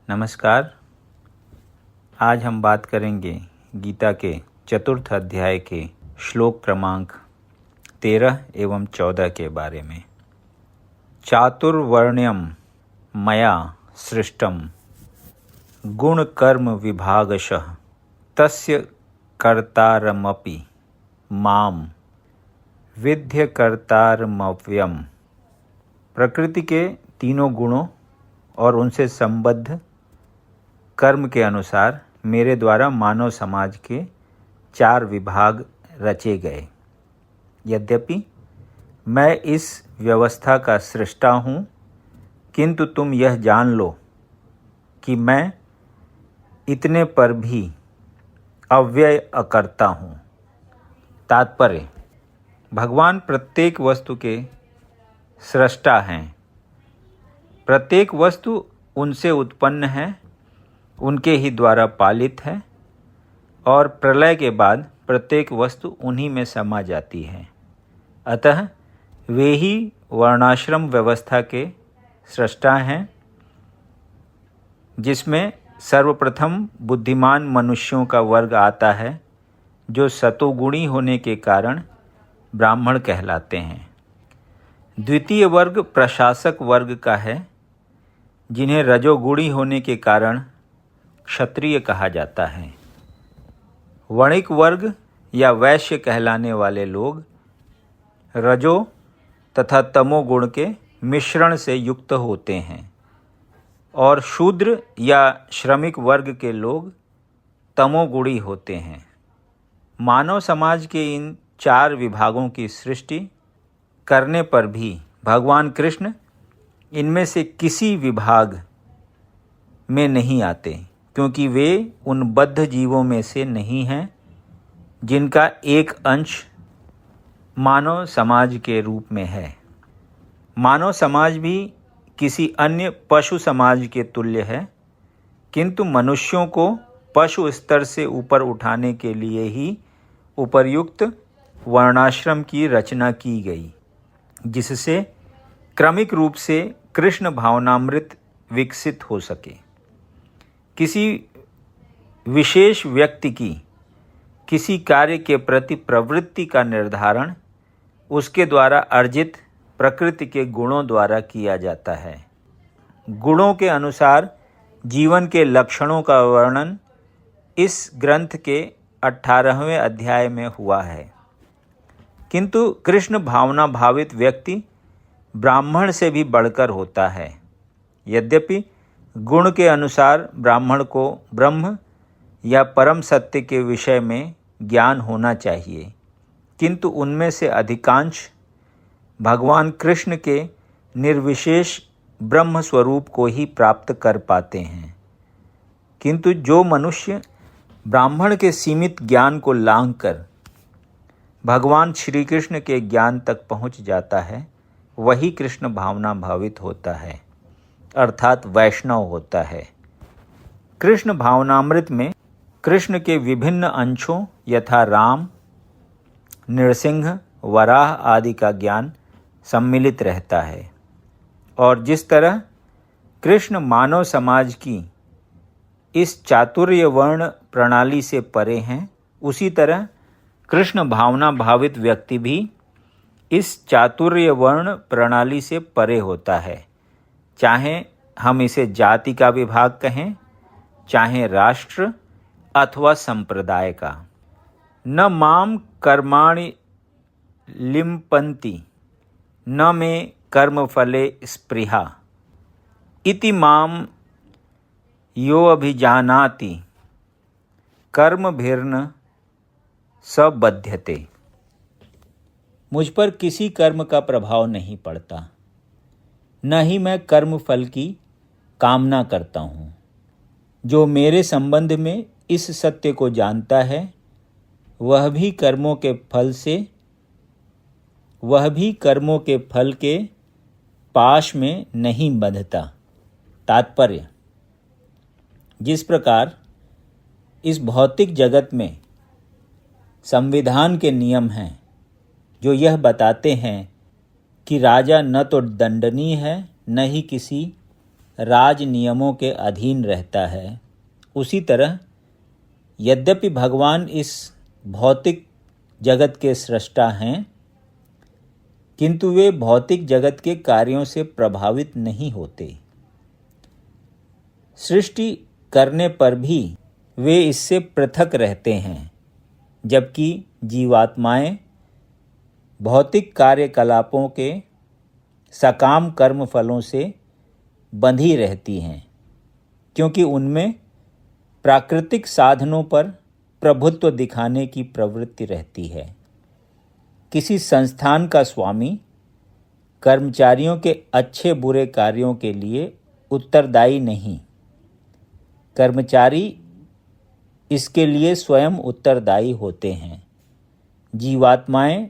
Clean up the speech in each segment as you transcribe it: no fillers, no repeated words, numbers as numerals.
नमस्कार। आज हम बात करेंगे गीता के चतुर्थ अध्याय के श्लोक क्रमांक 13 एवं 14 के बारे में। चातुर्वर्ण्यम मया सृष्टम गुण कर्म विभागशः तस्य कर्तारमपि माम विद्य कर्तारमव्ययम्। प्रकृति के तीनों गुणों और उनसे संबद्ध कर्म के अनुसार मेरे द्वारा मानव समाज के 4 विभाग रचे गए। यद्यपि मैं इस व्यवस्था का सृष्टा हूँ, किंतु तुम यह जान लो कि मैं इतने पर भी अव्यय अकर्ता हूँ। तात्पर्य: भगवान प्रत्येक वस्तु के सृष्टा हैं। प्रत्येक वस्तु उनसे उत्पन्न है, उनके ही द्वारा पालित है और प्रलय के बाद प्रत्येक वस्तु उन्हीं में समा जाती है। अतः वे ही वर्णाश्रम व्यवस्था के सृष्टा हैं, जिसमें सर्वप्रथम बुद्धिमान मनुष्यों का वर्ग आता है, जो सतोगुणी होने के कारण ब्राह्मण कहलाते हैं। द्वितीय वर्ग प्रशासक वर्ग का है, जिन्हें रजोगुणी होने के कारण क्षत्रिय कहा जाता है। वणिक वर्ग या वैश्य कहलाने वाले लोग रजो तथा तमोगुण के मिश्रण से युक्त होते हैं और शूद्र या श्रमिक वर्ग के लोग तमोगुणी होते हैं। मानव समाज के इन 4 विभागों की सृष्टि करने पर भी भगवान कृष्ण इनमें से किसी विभाग में नहीं आते, क्योंकि वे उन बद्ध जीवों में से नहीं हैं जिनका एक अंश मानव समाज के रूप में है। मानव समाज भी किसी अन्य पशु समाज के तुल्य है, किंतु मनुष्यों को पशु स्तर से ऊपर उठाने के लिए ही उपर्युक्त वर्णाश्रम की रचना की गई, जिससे क्रमिक रूप से कृष्ण भावनामृत विकसित हो सके। किसी विशेष व्यक्ति की किसी कार्य के प्रति प्रवृत्ति का निर्धारण उसके द्वारा अर्जित प्रकृति के गुणों द्वारा किया जाता है। गुणों के अनुसार जीवन के लक्षणों का वर्णन इस ग्रंथ के 18वें अध्याय में हुआ है। किंतु कृष्ण भावना भावित व्यक्ति ब्राह्मण से भी बढ़कर होता है। यद्यपि गुण के अनुसार ब्राह्मण को ब्रह्म या परम सत्य के विषय में ज्ञान होना चाहिए, किंतु उनमें से अधिकांश भगवान कृष्ण के निर्विशेष ब्रह्म स्वरूप को ही प्राप्त कर पाते हैं। किंतु जो मनुष्य ब्राह्मण के सीमित ज्ञान को लांघकर भगवान श्री कृष्ण के ज्ञान तक पहुंच जाता है, वही कृष्ण भावना भावित होता है, अर्थात वैष्णव होता है। कृष्ण भावनामृत में कृष्ण के विभिन्न अंशों यथा राम, नृसिंह, वराह आदि का ज्ञान सम्मिलित रहता है। और जिस तरह कृष्ण मानव समाज की इस चातुर्य वर्ण प्रणाली से परे हैं, उसी तरह कृष्ण भावना भावित व्यक्ति भी इस चातुर्य वर्ण प्रणाली से परे होता है। चाहे हम इसे जाति का विभाग कहें, चाहे राष्ट्र अथवा संप्रदाय का। न माम कर्माणि लिम्पन्ति न मे कर्मफले स्पृहा इति माम यो अभिजानाति कर्मभिर्न स बध्यते। मुझ पर किसी कर्म का प्रभाव नहीं पड़ता, न ही मैं कर्म फल की कामना करता हूँ। जो मेरे संबंध में इस सत्य को जानता है, वह भी कर्मों के फल के पाश में नहीं बंधता। तात्पर्य: जिस प्रकार इस भौतिक जगत में संविधान के नियम हैं, जो यह बताते हैं कि राजा न तो दंडनीय है, न ही किसी राज नियमों के अधीन रहता है, उसी तरह यद्यपि भगवान इस भौतिक जगत के सृष्टा हैं, किंतु वे भौतिक जगत के कार्यों से प्रभावित नहीं होते। सृष्टि करने पर भी वे इससे पृथक रहते हैं, जबकि जीवात्माएं भौतिक कार्यकलापों के सकाम कर्म फलों से बंधी रहती हैं, क्योंकि उनमें प्राकृतिक साधनों पर प्रभुत्व दिखाने की प्रवृत्ति रहती है। किसी संस्थान का स्वामी कर्मचारियों के अच्छे बुरे कार्यों के लिए उत्तरदायी नहीं, कर्मचारी इसके लिए स्वयं उत्तरदायी होते हैं। जीवात्माएं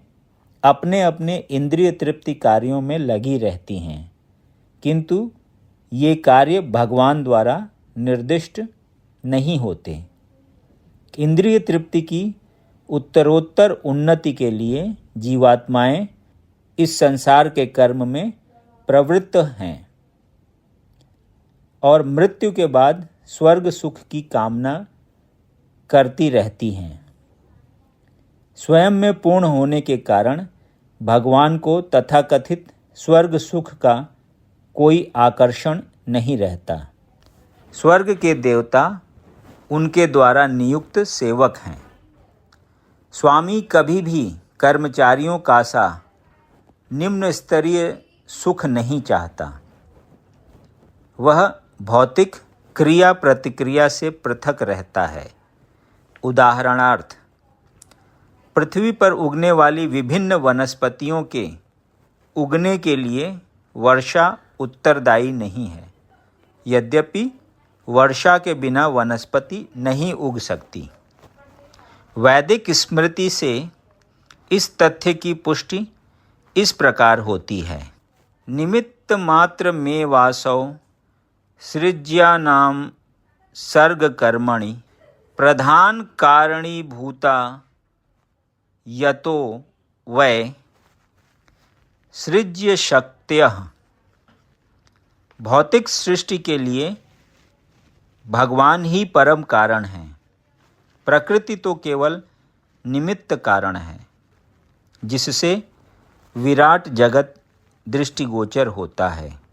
अपने अपने इंद्रिय तृप्ति कार्यों में लगी रहती हैं, किंतु ये कार्य भगवान द्वारा निर्दिष्ट नहीं होते। इंद्रिय तृप्ति की उत्तरोत्तर उन्नति के लिए जीवात्माएं इस संसार के कर्म में प्रवृत्त हैं और मृत्यु के बाद स्वर्ग सुख की कामना करती रहती हैं। स्वयं में पूर्ण होने के कारण भगवान को तथाकथित स्वर्ग सुख का कोई आकर्षण नहीं रहता। स्वर्ग के देवता उनके द्वारा नियुक्त सेवक हैं। स्वामी कभी भी कर्मचारियों का सा निम्न स्तरीय सुख नहीं चाहता। वह भौतिक क्रिया प्रतिक्रिया से पृथक रहता है। उदाहरणार्थ, पृथ्वी पर उगने वाली विभिन्न वनस्पतियों के उगने के लिए वर्षा उत्तरदायी नहीं है। यद्यपि वर्षा के बिना वनस्पति नहीं उग सकती। वैदिक स्मृति से इस तथ्य की पुष्टि इस प्रकार होती है। निमित्त मात्र में वासौ सृज्यानाम सर्ग कर्मणि प्रधान कारणी भूता यतो वै सृज्य शक्त्यः। भौतिक सृष्टि के लिए भगवान ही परम कारण हैं। प्रकृति तो केवल निमित्त कारण है, जिससे विराट जगत दृष्टिगोचर होता है।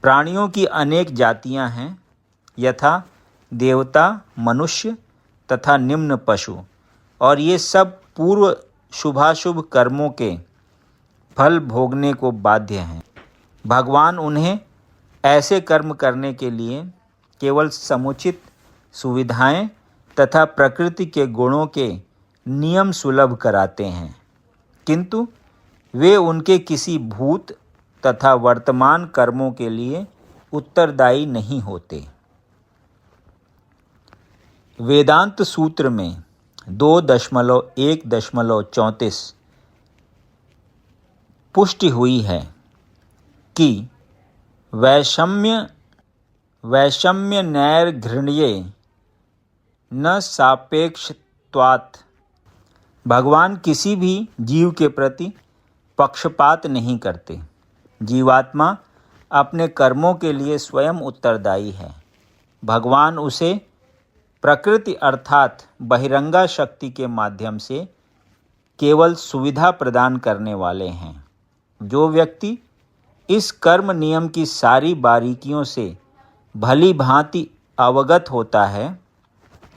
प्राणियों की अनेक जातियां हैं, यथा देवता, मनुष्य तथा निम्न पशु, और ये सब पूर्व शुभाशुभ कर्मों के फल भोगने को बाध्य हैं। भगवान उन्हें ऐसे कर्म करने के लिए केवल समुचित सुविधाएं तथा प्रकृति के गुणों के नियम सुलभ कराते हैं, किंतु वे उनके किसी भूत तथा वर्तमान कर्मों के लिए उत्तरदायी नहीं होते। वेदांत सूत्र में 2.1.34 पुष्टि हुई है कि वैषम्य नैर्घृण्ये न सापेक्षत्वात्। भगवान किसी भी जीव के प्रति पक्षपात नहीं करते। जीवात्मा अपने कर्मों के लिए स्वयं उत्तरदायी है। भगवान उसे प्रकृति अर्थात बहिरंगा शक्ति के माध्यम से केवल सुविधा प्रदान करने वाले हैं। जो व्यक्ति इस कर्म नियम की सारी बारीकियों से भली भांति अवगत होता है,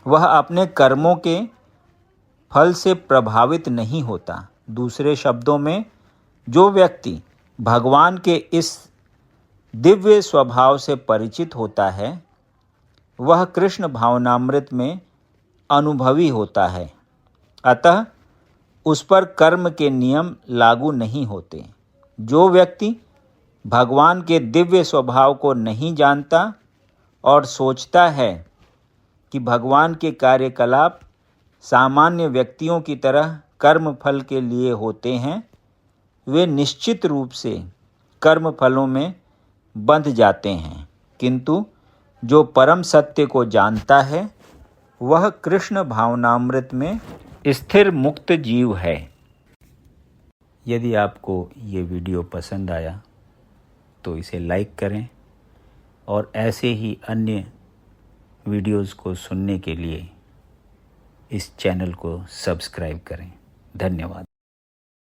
वह अपने कर्मों के फल से प्रभावित नहीं होता। दूसरे शब्दों में, जो व्यक्ति भगवान के इस दिव्य स्वभाव से परिचित होता है, वह कृष्ण भावनामृत में अनुभवी होता है। अतः उस पर कर्म के नियम लागू नहीं होते। जो व्यक्ति भगवान के दिव्य स्वभाव को नहीं जानता और सोचता है कि भगवान के कार्यकलाप सामान्य व्यक्तियों की तरह कर्म फल के लिए होते हैं, वे निश्चित रूप से कर्म फलों में बंध जाते हैं। किंतु जो परम सत्य को जानता है, वह कृष्ण भावनामृत में स्थिर मुक्त जीव है। यदि आपको ये वीडियो पसंद आया तो इसे लाइक करें, और ऐसे ही अन्य वीडियोस को सुनने के लिए इस चैनल को सब्सक्राइब करें। धन्यवाद।